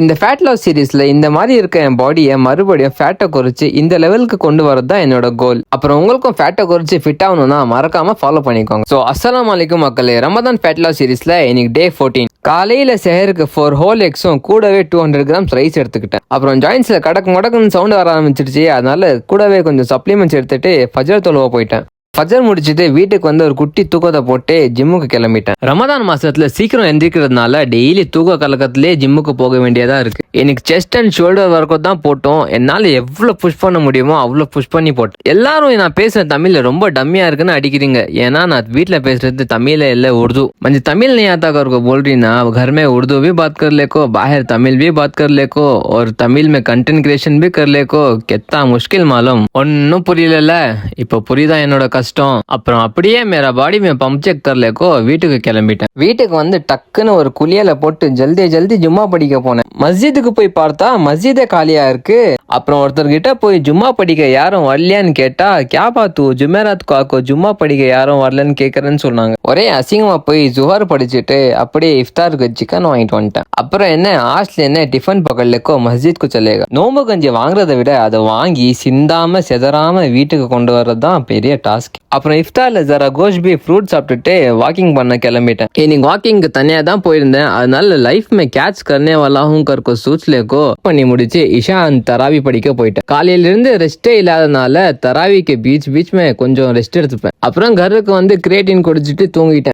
இந்த fat loss சீரீஸ்ல இந்த மாதிரி இருக்க என் பாடியை மறுபடியும் ஃபேட்டை குறைச்சு இந்த லெவலுக்கு கொண்டு வரது தான் என்னோட கோல். அப்புறம் உங்களுக்கும் ஃபேட்டை குறைச்சு ஃபிட் ஆகணும்னா மறக்காம ஃபாலோ பண்ணிக்கோங்க. ஸோ அஸ்ஸலாமு அலைக்கும் மக்களே, ரமதான் ஃபேட் லாஸ் சீரீஸ்ல இன்னைக்கு டே 14. காலையில சேருக்கு 4 ஹோல் எக்ஸும் கூடவே 200 கிராம்ஸ் ரைஸ் எடுத்துக்கிட்டேன். அப்புறம் ஜாயின்ஸ்ல கடக்கு முடக்குன்னு சவுண்ட் வர ஆரம்பிச்சிருச்சு. அதனால கூடவே கொஞ்சம் சப்ளிமெண்ட்ஸ் எடுத்துட்டு ஃபஜர் தொழுவ போயிட்டேன். ஃபஜர் முடிச்சுட்டு வீட்டுக்கு வந்து ஒரு குட்டி தூக்கத்தை போட்டு ஜிம்முக்கு கிளம்பிட்டேன். ரமதான் மாசத்துல சீக்கிரம் எந்திரிக்கிறதுனால டெய்லி தூக்க கலக்கத்திலே ஜிம்முக்கு போக வேண்டியதா இருக்கு. எனக்கு செஸ்ட் அண்ட் ஷோல்டர் வரைக்கும் தான் போட்டோம். என்னால எவ்வளவு புஷ் பண்ண முடியுமோ அவ்வளவு புஷ் பண்ணி போட்டேன். எல்லாரும் நான் பேசுற தமிழ்ல ரொம்ப டம்மியா இருக்குன்னு அடிக்கிறீங்க. ஏன்னா நான் வீட்டுல பேசுறது தமிழ்ல இல்ல उर्दू. मुझे तमिल नहीं आता कर को बोल रही ना, घर में उर्दू भी बात कर ले को, बाहर तमिल भी बात कर ले को और तमिल में कंटेंट क्रिएशन भी कर ले को. कितना मुश्किल मालूम. ஒன்னும் புரியல. இப்ப புரியுதா என்னோட கஷ்டம். அப்புறம் அப்படியே மேரா பாடி மே பம்ப் செக் கரலேக்கோ வீட்டுக்கு கிளம்பிட்டேன். வீட்டுக்கு வந்து டக்குன்னு ஒரு குளியல போட்டு ஜல்தி ஜும்மா படிக்க போனேன். மஸ்ஜிதுக்கு போய் பார்த்தா மஸ்ஜிதே காலியா இருக்கு. அப்புறம் ஒருத்தர்கிட்ட போய் ஜும்மா படிக்க யாரும் வரலையான்னு கேட்டா, கியா பாத்து ஜுமேராத் காக்கோ ஜும்மா படிக்க யாரும் வரலன்னு கேக்குறேன்னு சொன்னாங்க. ஒரே அசிங்கமா போய் ஜுஹார் படிச்சுட்டு அப்படியே இஃப்தாருக்கு சிக்கன் வாங்கிட்டு வந்துட்டேன். அப்புறம் என்ன ஆஸ்ல என்ன டிஃபன் பக்கல்லேக்கோ மஸ்ஜித்க்கு சொல்லேங்க. நோம்பு கஞ்சி வாங்குறதை விட அதை வாங்கி சிந்தாம செதறாம வீட்டுக்கு கொண்டு வர்றது தான் பெரிய டாஸ்க். அப்புறம் இஃப்தார்ல ஜரா கோஷ் பி ஃப்ரூட் சாப்பிட்டுட்டு வாக்கிங் பண்ண கிளம்பிட்டேன். இன்னைக்கு வாக்கிங்க்கு தனியா தான் போயிருந்தேன். அதனால லைஃப் மே கேட்ச் கர்னே வாலா ஹூம் கர்கோ சூச்லேக்கோ பண்ணி முடிச்சு இஷா தராவி படிக்க போயிட்டேன். காலையில இருந்து ரெஸ்டே இல்லாதனால தராவிக்கு பீச் மே கொஞ்சம் ரெஸ்ட் எடுத்துப்பேன். அப்புறம் கருக்கு வந்து கிரியேட்டின் குடிச்சிட்டு தூங்கிட்டேன்.